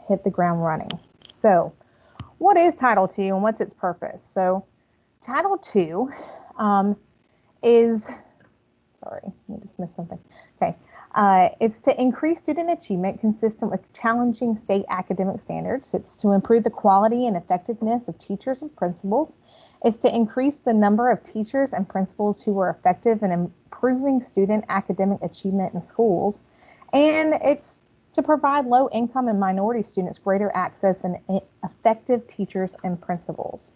hit the ground running. So what is Title II and what's its purpose? So Title II is, sorry, I just missed something. Okay. It's to increase student achievement consistent with challenging state academic standards. It's to improve the quality and effectiveness of teachers and principals. It's to increase the number of teachers and principals who are effective in improving student academic achievement in schools. And it's to provide low-income and minority students greater access and effective teachers and principals.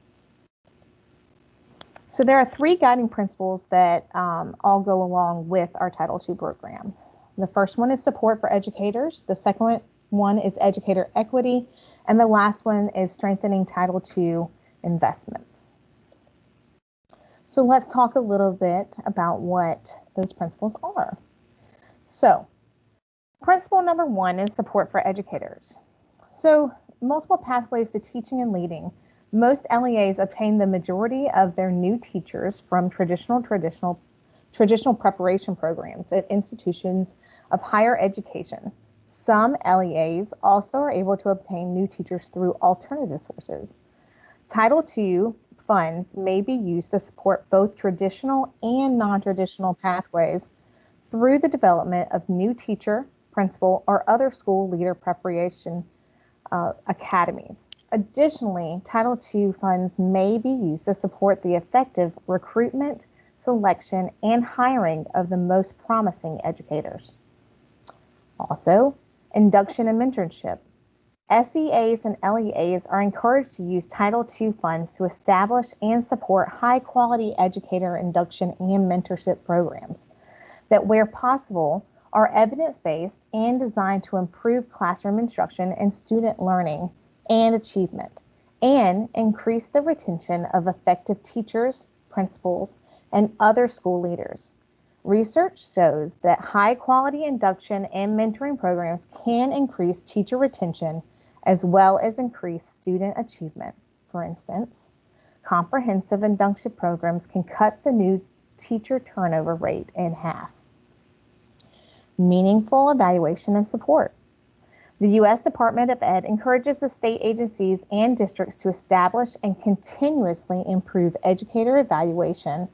So there are three guiding principles that all go along with our Title II program. The first one is support for educators. The second one is educator equity. And the last one is strengthening Title II investments. So let's talk a little bit about what those principles are. So principle number one is support for educators. So multiple pathways to teaching and leading. Most LEAs obtain the majority of their new teachers from traditional preparation programs at institutions of higher education. Some LEAs also are able to obtain new teachers through alternative sources. Title II funds may be used to support both traditional and non-traditional pathways through the development of new teacher, principal, or other school leader preparation academies. Additionally, Title II funds may be used to support the effective recruitment, selection, and hiring of the most promising educators. Also, induction and mentorship. SEAs and LEAs are encouraged to use Title II funds to establish and support high-quality educator induction and mentorship programs that, where possible, are evidence-based and designed to improve classroom instruction and student learning and achievement, and increase the retention of effective teachers, principals, and other school leaders. Research shows that high-quality induction and mentoring programs can increase teacher retention as well as increase student achievement. For instance, comprehensive induction programs can cut the new teacher turnover rate in half. Meaningful evaluation and support. The U.S. Department of Ed encourages the state agencies and districts to establish and continuously improve educator evaluation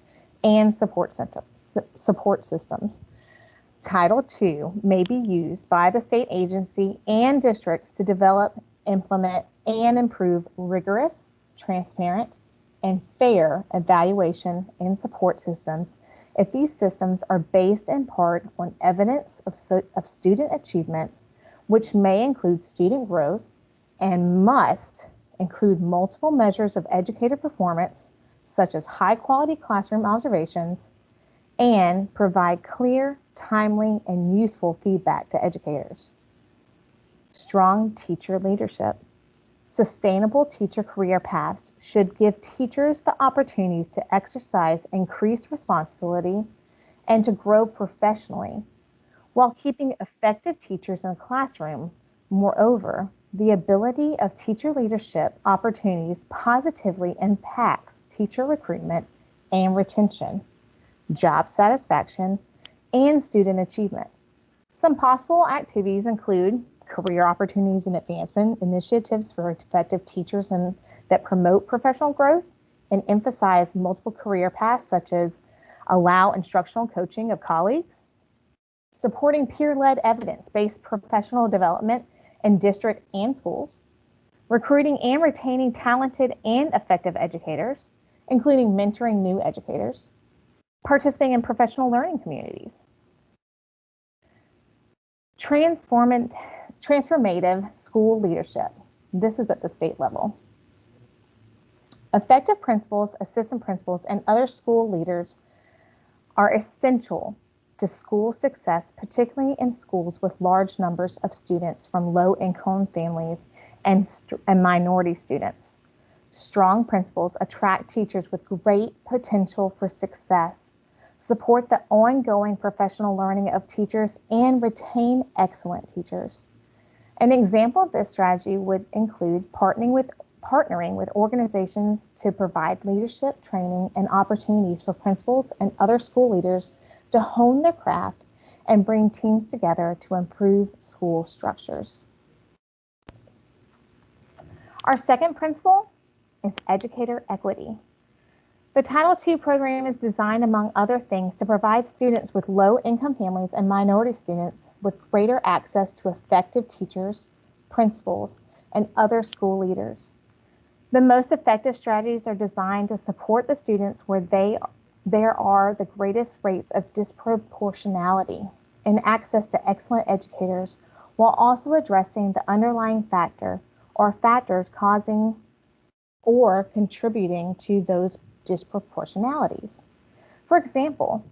and support systems. Title II may be used by the state agency and districts to develop, implement, and improve rigorous, transparent, and fair evaluation and support systems if these systems are based in part on evidence of student achievement, which may include student growth and must include multiple measures of educator performance, such as high-quality classroom observations, and provide clear, timely, and useful feedback to educators. Strong teacher leadership. Sustainable teacher career paths should give teachers the opportunities to exercise increased responsibility and to grow professionally, while keeping effective teachers in the classroom. Moreover, the ability of teacher leadership opportunities positively impacts teacher recruitment and retention, job satisfaction, and student achievement. Some possible activities include career opportunities and advancement initiatives for effective teachers and that promote professional growth and emphasize multiple career paths, such as allow instructional coaching of colleagues, supporting peer-led evidence-based professional development in district and schools, recruiting and retaining talented and effective educators, including mentoring new educators, participating in professional learning communities, transformative school leadership. This is at the state level. Effective principals, assistant principals, and other school leaders are essential to school success, particularly in schools with large numbers of students from low-income families and minority students. Strong principals attract teachers with great potential for success, support the ongoing professional learning of teachers, and retain excellent teachers. An example of this strategy would include partnering with organizations to provide leadership training and opportunities for principals and other school leaders to hone their craft and bring teams together to improve school structures. Our second principle is educator equity. The Title II program is designed, among other things, to provide students with low-income families and minority students with greater access to effective teachers, principals, and other school leaders. The most effective strategies are designed to support the students where there are the greatest rates of disproportionality in access to excellent educators, while also addressing the underlying factor or factors causing or contributing to those disproportionalities. For example,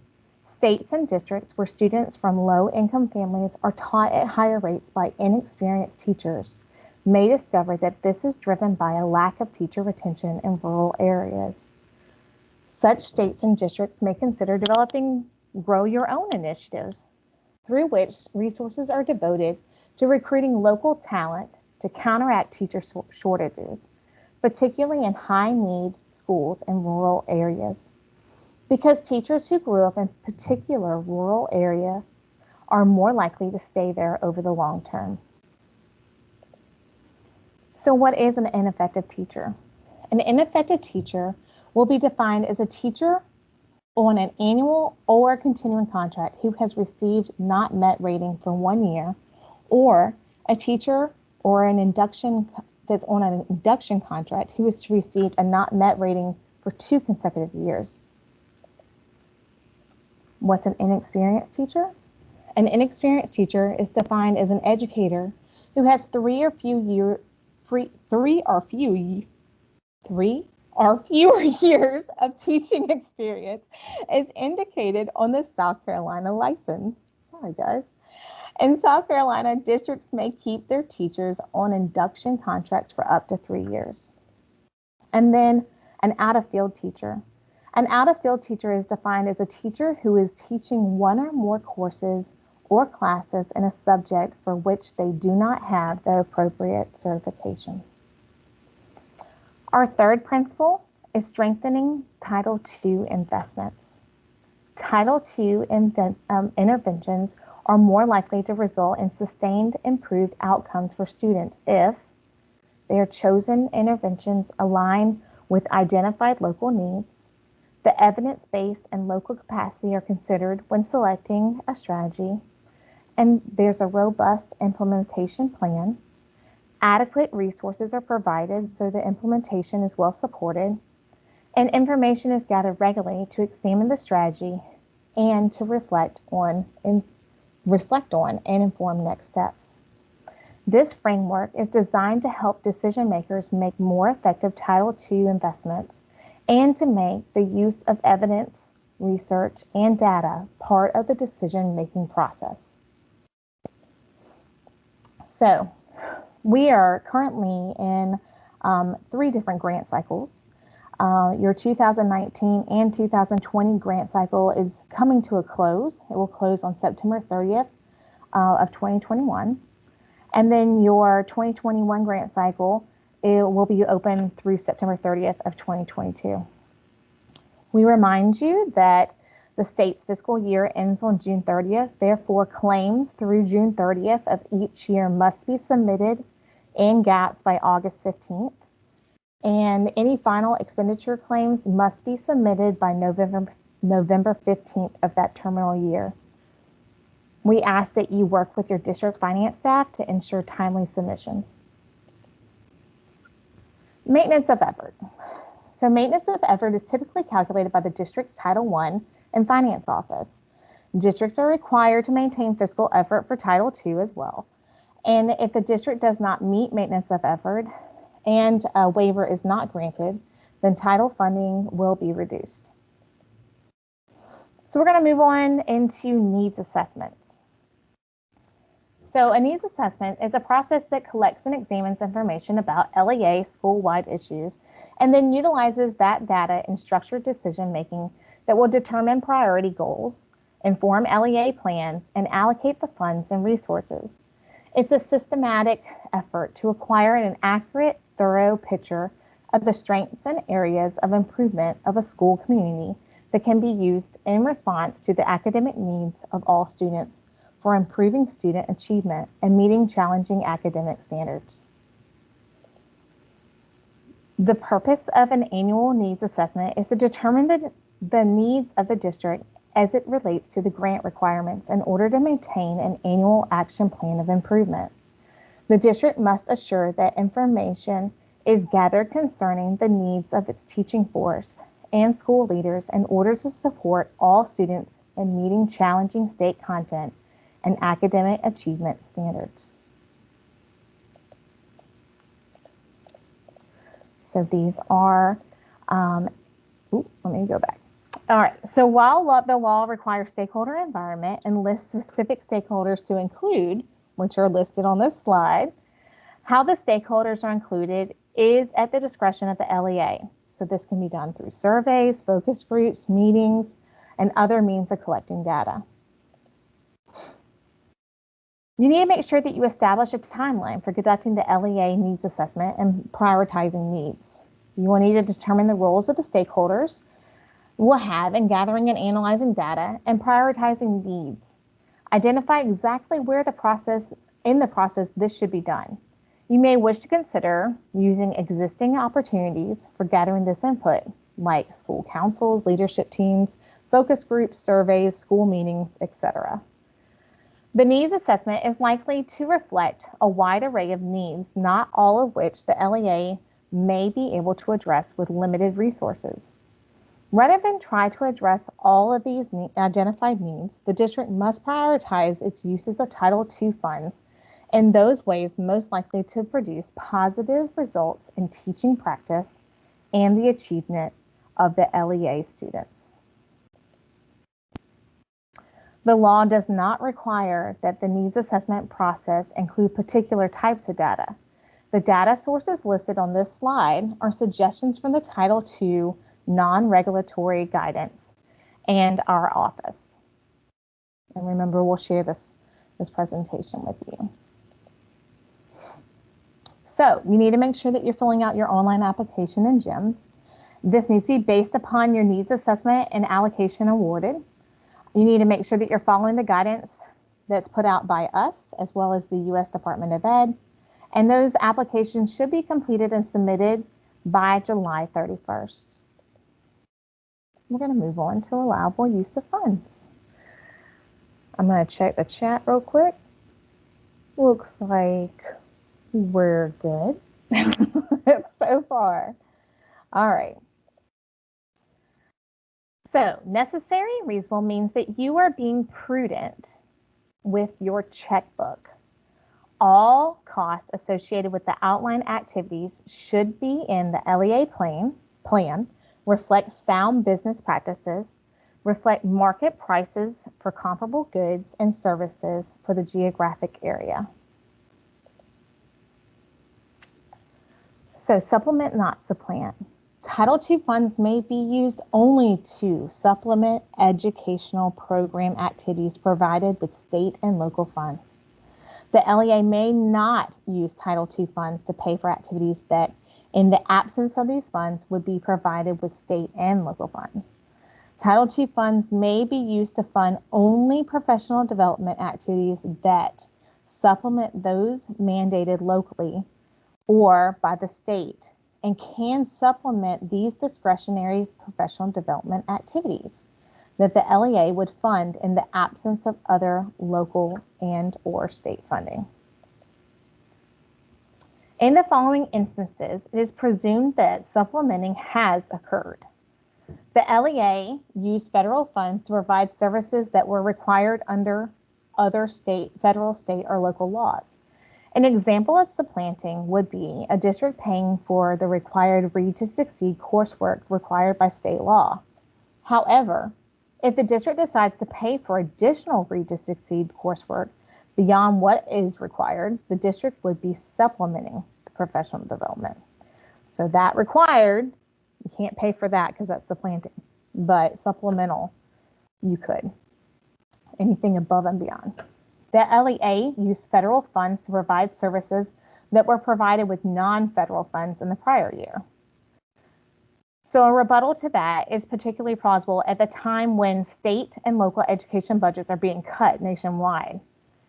states and districts where students from low-income families are taught at higher rates by inexperienced teachers may discover that this is driven by a lack of teacher retention in rural areas. Such states and districts may consider developing grow your own initiatives through which resources are devoted to recruiting local talent to counteract teacher shortages, particularly in high-need schools in rural areas. Because teachers who grew up in a particular rural area are more likely to stay there over the long term. So what is an ineffective teacher? An ineffective teacher will be defined as a teacher on an annual or continuing contract who has received not met rating for 1 year, or a teacher or an induction that's on an induction contract who has received a not met rating for 2 consecutive years. What's an inexperienced teacher? An inexperienced teacher is defined as an educator who has 3 or fewer years of teaching experience as indicated on the South Carolina license. Sorry, guys. In South Carolina, districts may keep their teachers on induction contracts for up to 3 years. And then an out-of-field teacher. An out-of-field teacher is defined as a teacher who is teaching one or more courses or classes in a subject for which they do not have the appropriate certification. Our third principle is strengthening Title II investments. Title II interventions are more likely to result in sustained improved outcomes for students if their chosen interventions align with identified local needs, the evidence-based and local capacity are considered when selecting a strategy, and there's a robust implementation plan, adequate resources are provided so the implementation is well supported, and information is gathered regularly to examine the strategy and to reflect on and inform next steps. This framework is designed to help decision makers make more effective Title II investments and to make the use of evidence, research, and data part of the decision-making process. So, we are currently in 3 different grant cycles. Your 2019 and 2020 grant cycle is coming to a close. It will close on September 30th of 2021. And then your 2021 grant cycle, it will be open through September 30th of 2022. We remind you that the state's fiscal year ends on June 30th. Therefore, claims through June 30th of each year must be submitted in GAPS by August 15th. And any final expenditure claims must be submitted by November 15th of that terminal year. We ask that you work with your district finance staff to ensure timely submissions. Maintenance of effort. So maintenance of effort is typically calculated by the district's Title I and Finance Office. Districts are required to maintain fiscal effort for Title II as well. And if the district does not meet maintenance of effort and a waiver is not granted, then title funding will be reduced. So we're going to move on into needs assessments. So a needs assessment is a process that collects and examines information about LEA school-wide issues and then utilizes that data in structured decision-making that will determine priority goals, inform LEA plans, and allocate the funds and resources. It's a systematic effort to acquire an accurate, thorough picture of the strengths and areas of improvement of a school community that can be used in response to the academic needs of all students for improving student achievement and meeting challenging academic standards. The purpose of an annual needs assessment is to determine the needs of the district as it relates to the grant requirements in order to maintain an annual action plan of improvement. The district must assure that information is gathered concerning the needs of its teaching force and school leaders in order to support all students in meeting challenging state content and academic achievement standards. So these are, let me go back. All right, so while the law requires stakeholder involvement and lists specific stakeholders to include, which are listed on this slide, how the stakeholders are included is at the discretion of the LEA. So this can be done through surveys, focus groups, meetings, and other means of collecting data. You need to make sure that you establish a timeline for conducting the LEA needs assessment and prioritizing needs. You will need to determine the roles of the stakeholders will have in gathering and analyzing data and prioritizing needs. Identify exactly where in the process this should be done. You may wish to consider using existing opportunities for gathering this input, like school councils, leadership teams, focus groups, surveys, school meetings, etc. The needs assessment is likely to reflect a wide array of needs, not all of which the LEA may be able to address with limited resources. Rather than try to address all of these identified needs, the district must prioritize its uses of Title II funds in those ways most likely to produce positive results in teaching practice and the achievement of the LEA students. The law does not require that the needs assessment process include particular types of data. The data sources listed on this slide are suggestions from the Title II non-regulatory guidance and our office. And remember, we'll share this presentation with you. So you need to make sure that you're filling out your online application in GEMS. This needs to be based upon your needs assessment and allocation awarded. You need to make sure that you're following the guidance that's put out by us, as well as the U.S. Department of Ed. And those applications should be completed and submitted by July 31st. We're going to move on to allowable use of funds. I'm going to check the chat real quick. Looks like we're good so far. All right. So necessary and reasonable means that you are being prudent with your checkbook. All costs associated with the outlined activities should be in the LEA plan, reflect sound business practices, reflect market prices for comparable goods and services for the geographic area. So supplement, not supplant. Title II funds may be used only to supplement educational program activities provided with state and local funds. The LEA may not use Title II funds to pay for activities that, in the absence of these funds, would be provided with state and local funds. Title II funds may be used to fund only professional development activities that supplement those mandated locally or by the state, and can supplement these discretionary professional development activities that the LEA would fund in the absence of other local and/or state funding. In the following instances, it is presumed that supplementing has occurred. The LEA used federal funds to provide services that were required under other federal, state, or local laws. An example of supplanting would be a district paying for the required Read to Succeed coursework required by state law. However, if the district decides to pay for additional Read to Succeed coursework beyond what is required, the district would be supplementing the professional development. So that required, you can't pay for that because that's supplanting, but supplemental, you could. Anything above and beyond. The LEA used federal funds to provide services that were provided with non-federal funds in the prior year. So a rebuttal to that is particularly plausible at the time when state and local education budgets are being cut nationwide.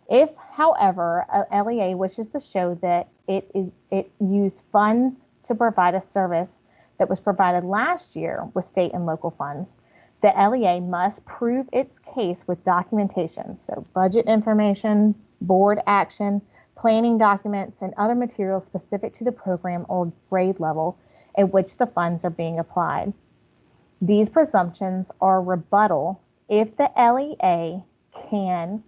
If, however, a LEA wishes to show that it used funds to provide a service that was provided last year with state and local funds, the LEA must prove its case with documentation, so budget information, board action, planning documents, and other materials specific to the program or grade level at which the funds are being applied. These presumptions are rebuttal if the LEA can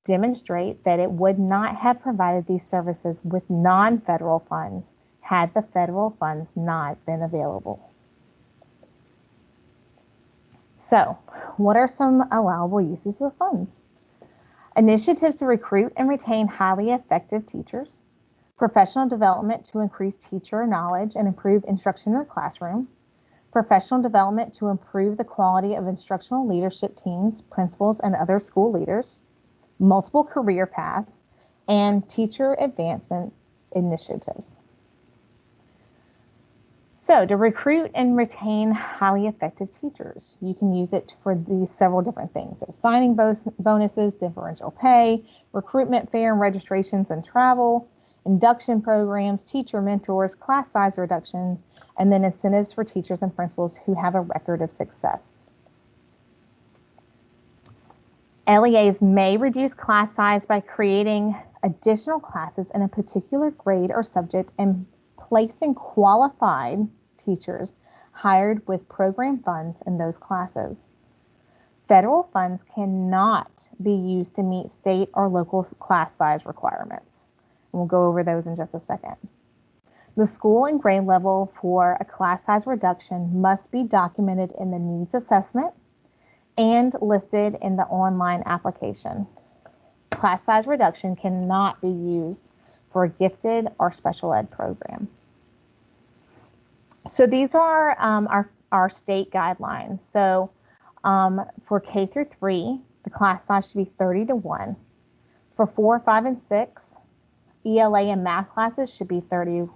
demonstrate that it would not have provided these services with non-federal funds had the federal funds not been available. So, what are some allowable uses of funds? Initiatives to recruit and retain highly effective teachers, professional development to increase teacher knowledge and improve instruction in the classroom, professional development to improve the quality of instructional leadership teams, principals, and other school leaders, multiple career paths, and teacher advancement initiatives. So to recruit and retain highly effective teachers, you can use it for these several different things. So signing bonuses, differential pay, recruitment fair and registrations and travel, induction programs, teacher mentors, class size reduction, and then incentives for teachers and principals who have a record of success. LEAs may reduce class size by creating additional classes in a particular grade or subject and placing qualified teachers hired with program funds in those classes. Federal funds cannot be used to meet state or local class size requirements. And we'll go over those in just a second. The school and grade level for a class size reduction must be documented in the needs assessment and listed in the online application. Class size reduction cannot be used for a gifted or special ed program. So these are our state guidelines. So for K through 3, the class size should be 30-1. For 4, 5, and 6, ELA and math classes should be 30-1.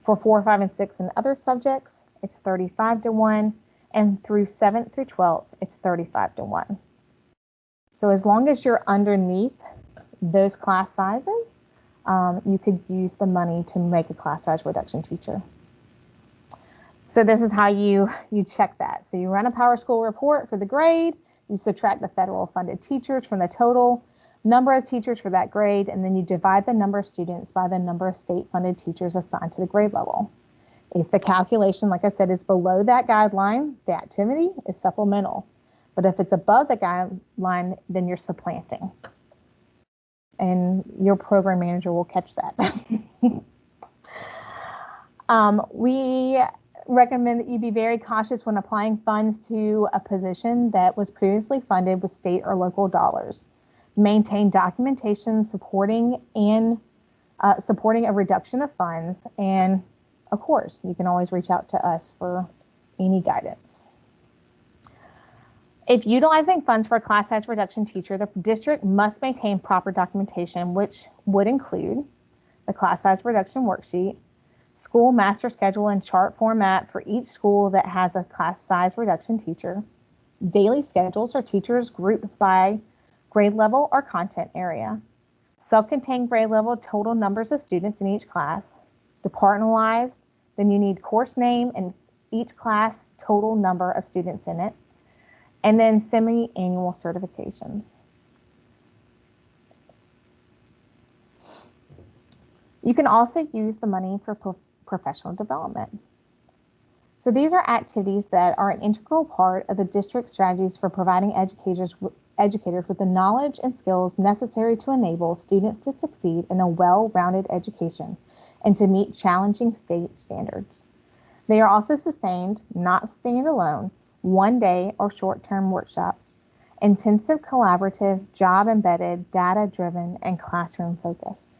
For 4, 5, and 6 and other subjects, it's 35-1. And through 7th through 12th, it's 35-1. So as long as you're underneath those class sizes, you could use the money to make a class size reduction teacher. So this is how you check that. So you run a PowerSchool report for the grade, you subtract the federal funded teachers from the total number of teachers for that grade, and then you divide the number of students by the number of state funded teachers assigned to the grade level. If the calculation, like I said, is below that guideline, the activity is supplemental. But if it's above the guideline, then you're supplanting. And your program manager will catch that. We recommend that you be very cautious when applying funds to a position that was previously funded with state or local dollars. Maintain documentation supporting a reduction of funds, and of course, you can always reach out to us for any guidance. If utilizing funds for a class size reduction teacher, the district must maintain proper documentation, which would include the class size reduction worksheet, school master schedule and chart format for each school that has a class size reduction teacher, daily schedules or teachers grouped by grade level or content area, self-contained grade level total numbers of students in each class, departmentalized, then you need course name and each class total number of students in it, and then semi-annual certifications. You can also use the money for professional development. So these are activities that are an integral part of the district strategies for providing educators with the knowledge and skills necessary to enable students to succeed in a well-rounded education and to meet challenging state standards. They are also sustained, not standalone, one-day or short-term workshops, intensive collaborative, job-embedded, data-driven, and classroom-focused.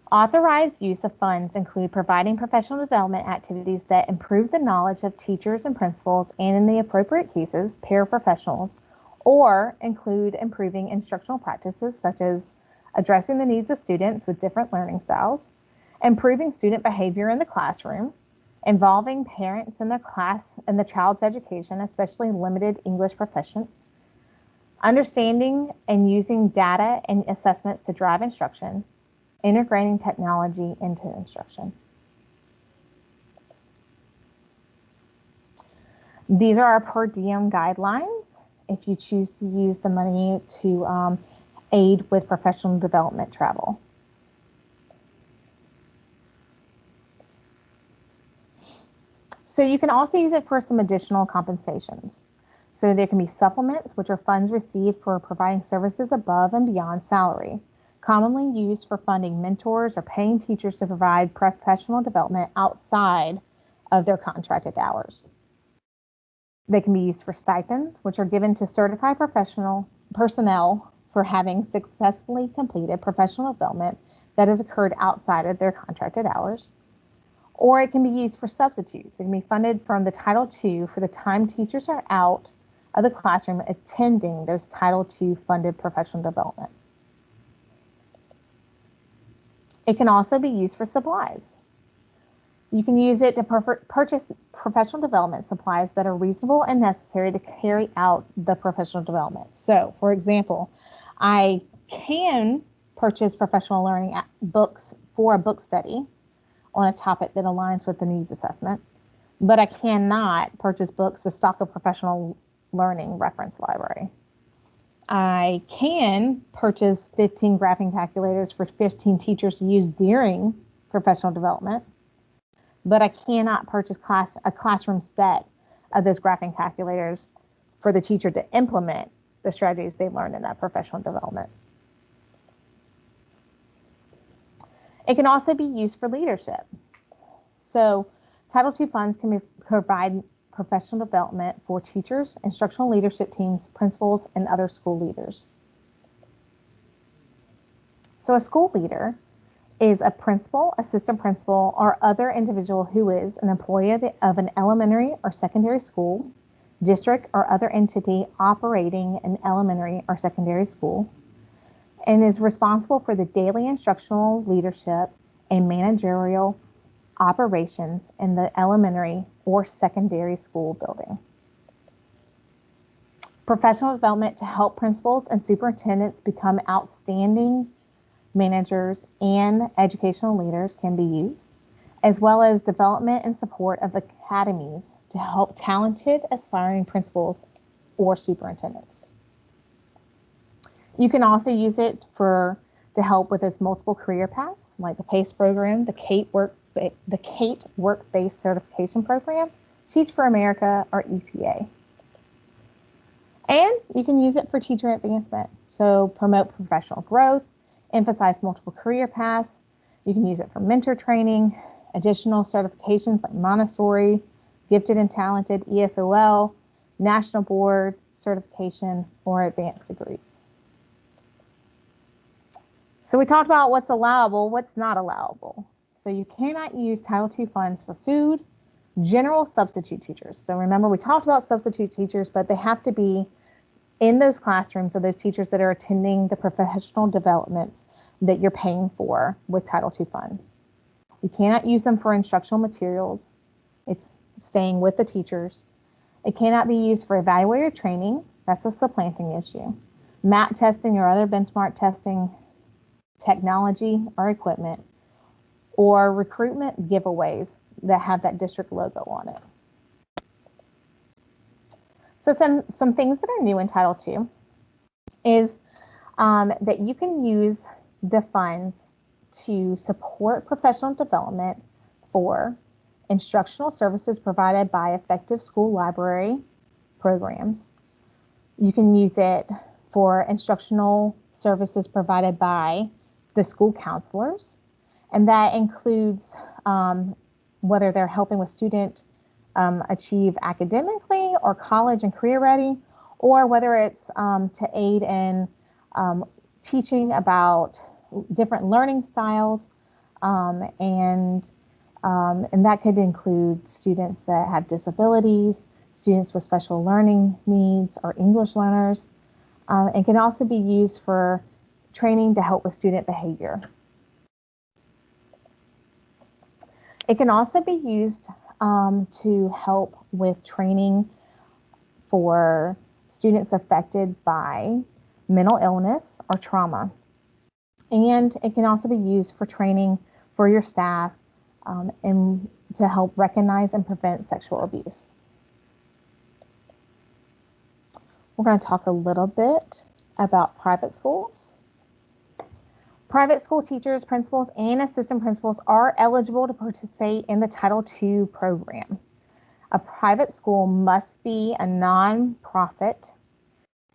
Authorized use of funds include providing professional development activities that improve the knowledge of teachers and principals and, in the appropriate cases, paraprofessionals, or include improving instructional practices such as addressing the needs of students with different learning styles, improving student behavior in the classroom, involving parents in the child's education, especially limited English proficient, understanding and using data and assessments to drive instruction, integrating technology into instruction. These are our per diem guidelines if you choose to use the money to aid with professional development travel. So you can also use it for some additional compensations. So there can be supplements, which are funds received for providing services above and beyond salary, commonly used for funding mentors or paying teachers to provide professional development outside of their contracted hours. They can be used for stipends, which are given to certified professional personnel for having successfully completed professional development that has occurred outside of their contracted hours. Or it can be used for substitutes. It can be funded from the Title II for the time teachers are out of the classroom attending those Title II funded professional development. It can also be used for supplies. You can use it to purchase professional development supplies that are reasonable and necessary to carry out the professional development. So, for example, I can purchase professional learning books for a book study on a topic that aligns with the needs assessment, but I cannot purchase books to stock a professional learning reference library. I can purchase 15 graphing calculators for 15 teachers to use during professional development, but I cannot purchase a classroom set of those graphing calculators for the teacher to implement the strategies they learned in that professional development. It can also be used for leadership. So Title II funds can provide professional development for teachers, instructional leadership teams, principals, and other school leaders. So a school leader is a principal, assistant principal, or other individual who is an employee of an elementary or secondary school, district, or other entity operating an elementary or secondary school, and is responsible for the daily instructional leadership and managerial operations in the elementary or secondary school building. Professional development to help principals and superintendents become outstanding managers and educational leaders can be used, as well as development and support of academies to help talented aspiring principals or superintendents. You can also use it to help with those multiple career paths, like the PACE program, the CATE Work-Based Certification Program, Teach for America, or EPA. And you can use it for teacher advancement. So promote professional growth, emphasize multiple career paths. You can use it for mentor training, additional certifications like Montessori, Gifted and Talented, ESOL, National Board Certification, or advanced degrees. So we talked about what's allowable, what's not allowable. So you cannot use Title II funds for food, general substitute teachers. So remember, we talked about substitute teachers, but they have to be in those classrooms of those teachers that are attending the professional developments that you're paying for with Title II funds. You cannot use them for instructional materials. It's staying with the teachers. It cannot be used for evaluator training. That's a supplanting issue. MAP testing or other benchmark testing, technology or equipment, or recruitment giveaways that have that district logo on it. So some things that are new in Title II is that you can use the funds to support professional development for instructional services provided by effective school library programs. You can use it for instructional services provided by the school counselors, and that includes whether they're helping with student achieve academically or college and career ready, or whether it's to aid in teaching about different learning styles, and that could include students that have disabilities, students with special learning needs, or English learners. It can also be used for training to help with student behavior. It can also be used to help with training for students affected by mental illness or trauma. And it can also be used for training for your staff and to help recognize and prevent sexual abuse. We're going to talk a little bit about private schools. Private school teachers, principals, and assistant principals are eligible to participate in the Title II program. A private school must be a nonprofit,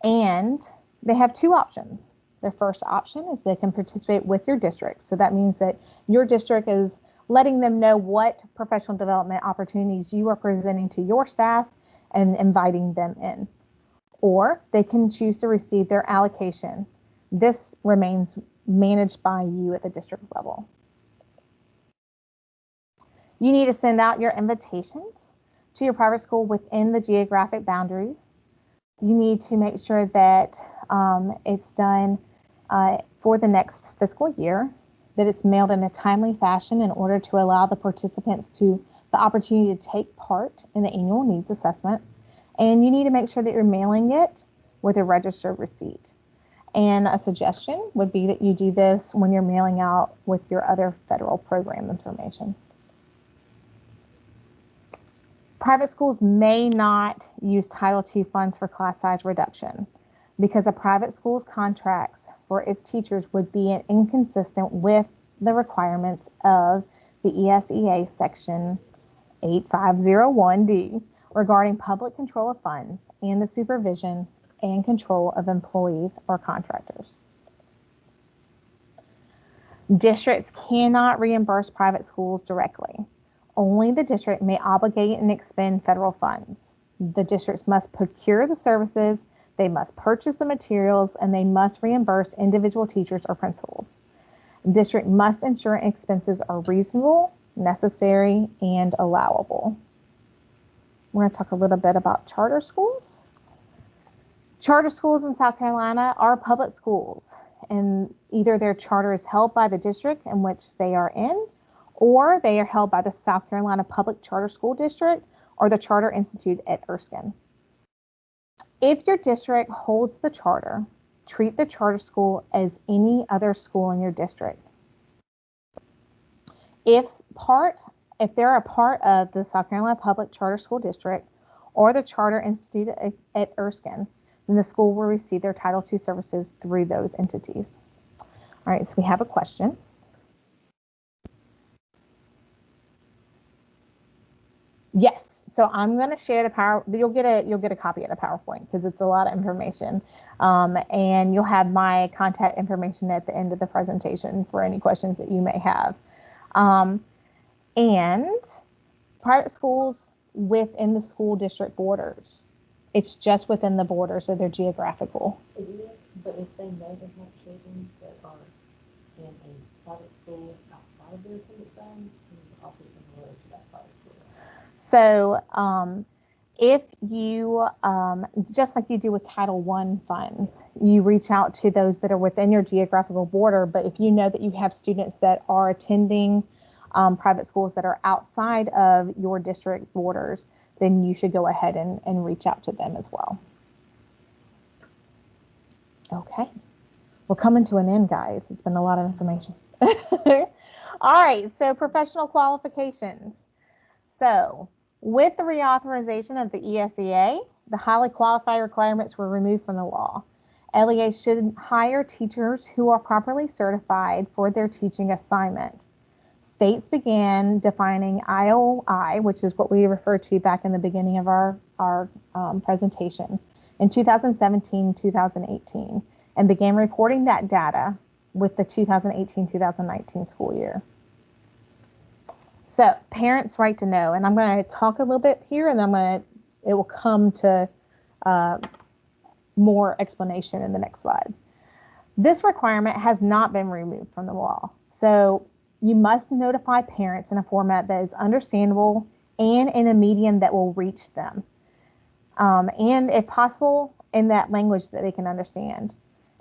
and they have two options. Their first option is they can participate with your district. So that means that your district is letting them know what professional development opportunities you are presenting to your staff and inviting them in. Or they can choose to receive their allocation. This remains managed by you at the district level. You need to send out your invitations to your private school within the geographic boundaries. You need to make sure that it's done for the next fiscal year, that it's mailed in a timely fashion in order to allow the participants to the opportunity to take part in the annual needs assessment. And you need to make sure that you're mailing it with a registered receipt. And a suggestion would be that you do this when you're mailing out with your other federal program information. Private schools may not use Title II funds for class size reduction because a private school's contracts for its teachers would be inconsistent with the requirements of the ESEA Section 8501D regarding public control of funds and the supervision and control of employees or contractors. Districts cannot reimburse private schools directly. Only the district may obligate and expend federal funds. The districts must procure the services, they must purchase the materials, and they must reimburse individual teachers or principals. The district must ensure expenses are reasonable, necessary, and allowable. We're going to talk a little bit about charter schools. Charter schools in South Carolina are public schools, and either their charter is held by the district in which they are in, or they are held by the South Carolina Public Charter School District or the Charter Institute at Erskine. If your district holds the charter, treat the charter school as any other school in your district. If they're a part of the South Carolina Public Charter School District or the Charter Institute at Erskine, then the school will receive their Title II services through those entities. All right, so we have a question. Yes, so I'm going to share the you'll get a copy of the PowerPoint because it's a lot of information, and you'll have my contact information at the end of the presentation for any questions that you may have. And private schools within the school district borders. It's just within the borders of their geographical. It is, but if they know they have children that are in a private school outside of their attendance zone, you can also send a letter to that private school. So if you, just like you do with Title I funds, you reach out to those that are within your geographical border, but if you know that you have students that are attending private schools that are outside of your district borders, then you should go ahead and reach out to them as well. Okay, we're coming to an end, guys. It's been a lot of information. All right, so professional qualifications. So with the reauthorization of the ESEA, the highly qualified requirements were removed from the law. LEA should hire teachers who are properly certified for their teaching assignment. States began defining IOI, which is what we referred to back in the beginning of our presentation, in 2017-2018, and began reporting that data with the 2018-2019 school year. So, parents' right to know, and I'm going to talk a little bit here, and it will come to more explanation in the next slide. This requirement has not been removed from the law. So, you must notify parents in a format that is understandable and in a medium that will reach them. And if possible, in that language that they can understand.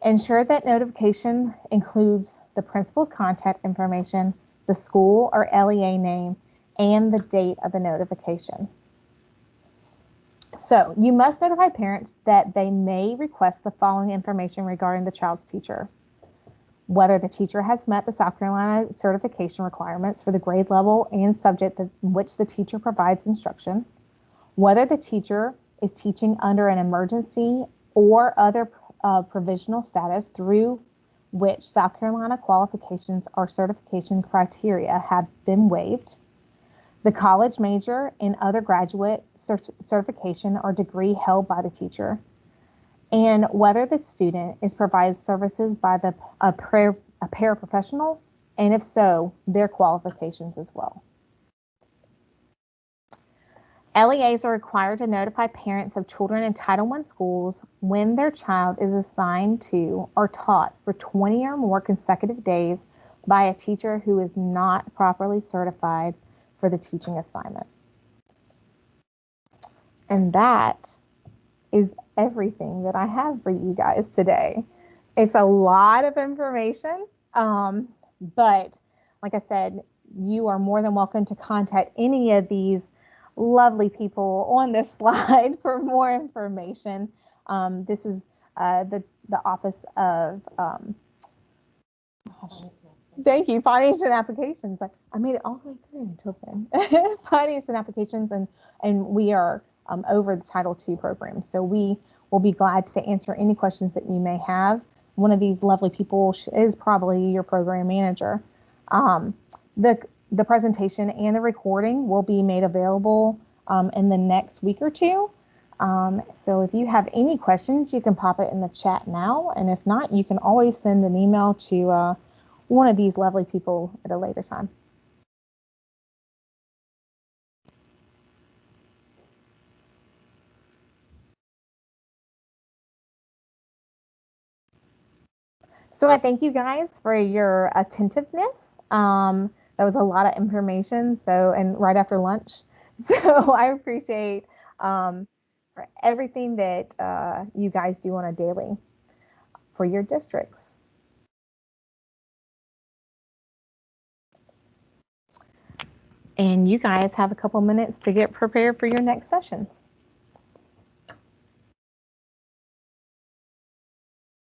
Ensure that notification includes the principal's contact information, the school or LEA name, and the date of the notification. So you must notify parents that they may request the following information regarding the child's teacher: whether the teacher has met the South Carolina certification requirements for the grade level and subject in which the teacher provides instruction, whether the teacher is teaching under an emergency or other provisional status through which South Carolina qualifications or certification criteria have been waived, the college major and other graduate certification or degree held by the teacher, and whether the student is provided services by a paraprofessional, and if so, their qualifications as well. LEAs are required to notify parents of children in Title I schools when their child is assigned to or taught for 20 or more consecutive days by a teacher who is not properly certified for the teaching assignment. And that is everything that I have for you guys today. It's a lot of information, but like I said, you are more than welcome to contact any of these lovely people on this slide for more information. This is the Office of thank you, Finance and Applications. I made it all the way through until then. Finance and Applications, and we are over the Title II program. So we will be glad to answer any questions that you may have. One of these lovely people is probably your program manager. The presentation and the recording will be made available in the next week or two. So if you have any questions, you can pop it in the chat now. And if not, you can always send an email to one of these lovely people at a later time. So I thank you guys for your attentiveness. That was a lot of information. So, and right after lunch. So I appreciate everything that you guys do on a daily for your districts. And you guys have a couple minutes to get prepared for your next sessions.